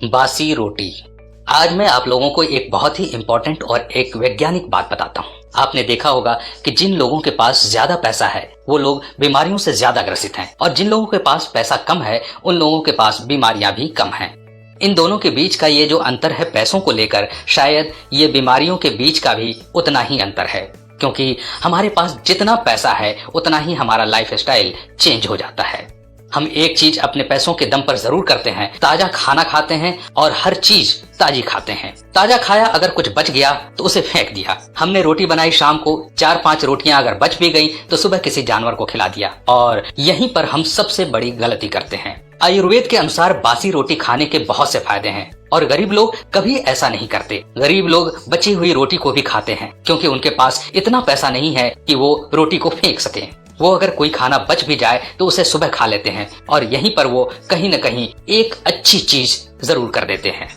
बासी रोटी। आज मैं आप लोगों को एक बहुत ही इंपॉर्टेंट और एक वैज्ञानिक बात बताता हूँ। आपने देखा होगा कि जिन लोगों के पास ज्यादा पैसा है वो लोग बीमारियों से ज्यादा ग्रसित हैं और जिन लोगों के पास पैसा कम है उन लोगों के पास बीमारियां भी कम हैं। इन दोनों के बीच का ये जो अंतर है पैसों को लेकर, शायद ये बीमारियों के बीच का भी उतना ही अंतर है, क्योंकि हमारे पास जितना पैसा है उतना ही हमारा लाइफ स्टाइल चेंज हो जाता है। हम एक चीज अपने पैसों के दम पर जरूर करते हैं, ताजा खाना खाते हैं और हर चीज ताजी खाते हैं। ताजा खाया, अगर कुछ बच गया तो उसे फेंक दिया। हमने रोटी बनाई, शाम को 4-5 रोटियां अगर बच भी गई तो सुबह किसी जानवर को खिला दिया। और यहीं पर हम सबसे बड़ी गलती करते हैं। आयुर्वेद के अनुसार बासी रोटी खाने के बहुत से फायदे हैं और गरीब लोग कभी ऐसा नहीं करते। गरीब लोग बची हुई रोटी को भी खाते हैं क्योंकि उनके पास इतना पैसा नहीं है कि वो रोटी को फेंक सके। वो अगर कोई खाना बच भी जाए तो उसे सुबह खा लेते हैं और यहीं पर वो कहीं न कहीं एक अच्छी चीज जरूर कर देते हैं।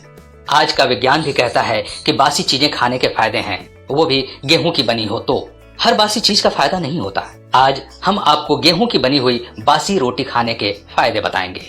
आज का विज्ञान भी कहता है कि बासी चीजें खाने के फायदे हैं, वो भी गेहूं की बनी हो तो। हर बासी चीज का फायदा नहीं होता। आज हम आपको गेहूं की बनी हुई बासी रोटी खाने के फायदे बताएंगे।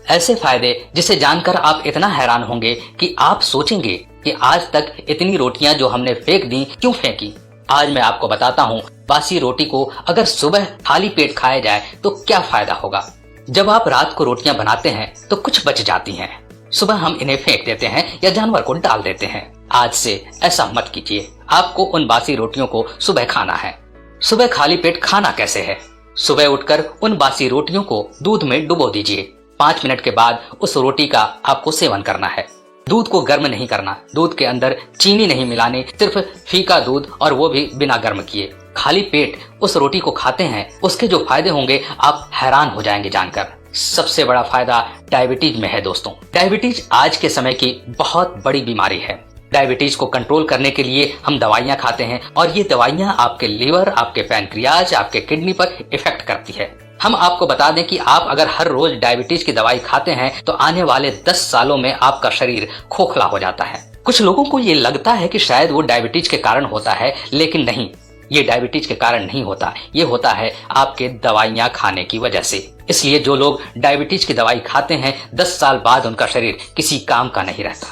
ऐसे फायदे जिसे जानकर आप इतना हैरान होंगे कि आप सोचेंगे कि आज तक इतनी रोटियां जो हमने फेंक दी क्यों फेंकी। आज मैं आपको बताता हूँ बासी रोटी को अगर सुबह खाली पेट खाया जाए तो क्या फायदा होगा। जब आप रात को रोटियां बनाते हैं तो कुछ बच जाती हैं, सुबह हम इन्हें फेंक देते हैं या जानवर को डाल देते हैं। आज से ऐसा मत कीजिए। आपको उन बासी रोटियों को सुबह खाना है। सुबह खाली पेट खाना कैसे है? सुबह उठकर उन बासी रोटियों को दूध में डुबो दीजिए। 5 मिनट के बाद उस रोटी का आपको सेवन करना है। दूध को गर्म नहीं करना, दूध के अंदर चीनी नहीं मिलानी, सिर्फ फीका दूध और वो भी बिना गर्म किए। खाली पेट उस रोटी को खाते हैं, उसके जो फायदे होंगे आप हैरान हो जाएंगे जानकर। सबसे बड़ा फायदा डायबिटीज में है दोस्तों। डायबिटीज आज के समय की बहुत बड़ी बीमारी है। डायबिटीज को कंट्रोल करने के लिए हम दवाइयां खाते हैं और ये दवाइयां आपके लीवर, आपके पैनक्रियाज, आपके किडनी पर इफेक्ट करती है। हम आपको बता दें कि आप अगर हर रोज डायबिटीज की दवाई खाते हैं तो आने वाले 10 सालों में आपका शरीर खोखला हो जाता है। कुछ लोगों को ये लगता है कि शायद वो डायबिटीज के कारण होता है, लेकिन नहीं, ये डायबिटीज के कारण नहीं होता। ये होता है आपके दवाइयां खाने की वजह से। इसलिए जो लोग डायबिटीज की दवाई खाते हैं 10 साल बाद उनका शरीर किसी काम का नहीं रहता।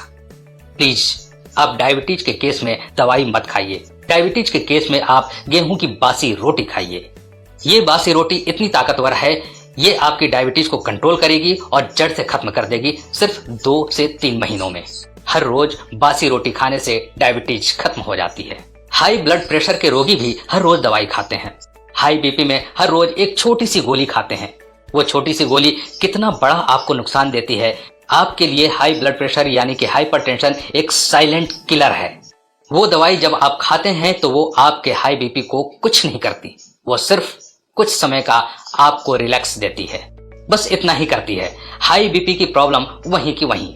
प्लीज आप डायबिटीज के केस में दवाई मत खाइए। डायबिटीज के केस में आप गेहूं की बासी रोटी खाइए। ये बासी रोटी इतनी ताकतवर है, ये आपकी डायबिटीज को कंट्रोल करेगी और जड़ से खत्म कर देगी सिर्फ 2 से 3 महीनों में। हर रोज बासी रोटी खाने से डायबिटीज खत्म हो जाती है। हाई ब्लड प्रेशर के रोगी भी हर रोज दवाई खाते हैं। हाई बीपी में हर रोज एक छोटी सी गोली खाते हैं। वो छोटी सी गोली कितना बड़ा आपको नुकसान देती है। आपके लिए हाई ब्लड प्रेशर यानी कि हाइपरटेंशन एक साइलेंट किलर है। वो दवाई जब आप खाते हैं तो वो आपके हाई बीपी को कुछ नहीं करती, वो सिर्फ कुछ समय का आपको रिलैक्स देती है, बस इतना ही करती है। हाई बीपी की प्रॉब्लम वहीं की वहीं।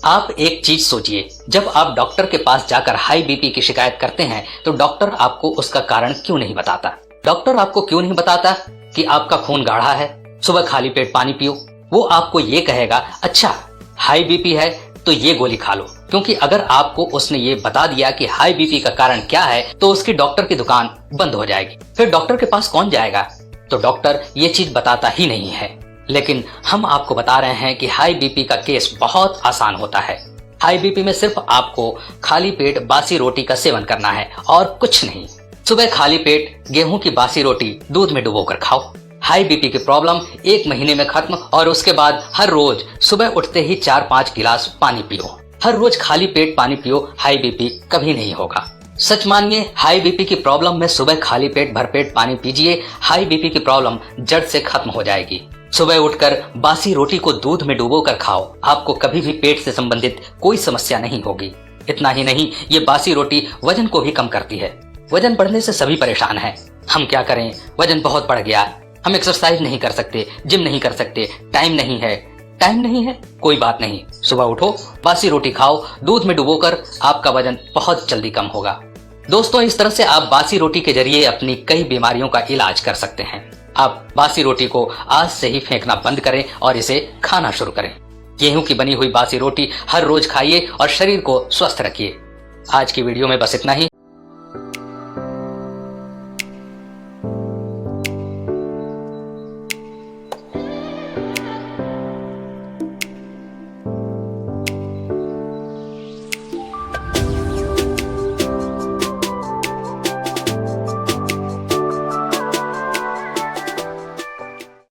आप एक चीज सोचिए, जब आप डॉक्टर के पास जाकर हाई बीपी की शिकायत करते हैं तो डॉक्टर आपको उसका कारण क्यों नहीं बताता? डॉक्टर आपको क्यों नहीं बताता कि आपका खून गाढ़ा है, सुबह खाली पेट पानी पियो? वो आपको ये कहेगा, अच्छा हाई बीपी है तो ये गोली खा लो, क्योंकि अगर आपको उसने ये बता दिया कि हाई बीपी का कारण क्या है तो उसकी डॉक्टर की दुकान बंद हो जाएगी। फिर डॉक्टर के पास कौन जाएगा? तो डॉक्टर ये चीज बताता ही नहीं है। लेकिन हम आपको बता रहे हैं कि हाई बीपी का केस बहुत आसान होता है। हाई बीपी में सिर्फ आपको खाली पेट बासी रोटी का सेवन करना है और कुछ नहीं। सुबह खाली पेट गेहूं की बासी रोटी दूध में डुबोकर खाओ। हाई बीपी की प्रॉब्लम 1 महीने में खत्म और उसके बाद हर रोज सुबह उठते ही 4-5 गिलास पानी पियो। हर रोज खाली पेट पानी पियो, हाई बीपी कभी नहीं होगा। सच मानिए, हाई बीपी की प्रॉब्लम में सुबह खाली पेट भरपेट पानी पीजिए, हाई बीपी की प्रॉब्लम जड़ से खत्म हो जाएगी। सुबह उठकर बासी रोटी को दूध में डुबो कर खाओ, आपको कभी भी पेट से संबंधित कोई समस्या नहीं होगी। इतना ही नहीं, ये बासी रोटी वजन को भी कम करती है। वजन बढ़ने से सभी परेशान हैं। हम क्या करें, वजन बहुत बढ़ गया, हम एक्सरसाइज नहीं कर सकते, जिम नहीं कर सकते, टाइम नहीं है। टाइम नहीं है, कोई बात नहीं, सुबह उठो, बासी रोटी खाओ, दूध में डुबोकर, आपका वजन बहुत जल्दी कम होगा। दोस्तों, इस तरह से आप बासी रोटी के जरिए अपनी कई बीमारियों का इलाज कर सकते हैं। आप बासी रोटी को आज से ही फेंकना बंद करें और इसे खाना शुरू करें। गेहूं की बनी हुई बासी रोटी हर रोज खाइए और शरीर को स्वस्थ रखिए। आज की वीडियो में बस इतना ही।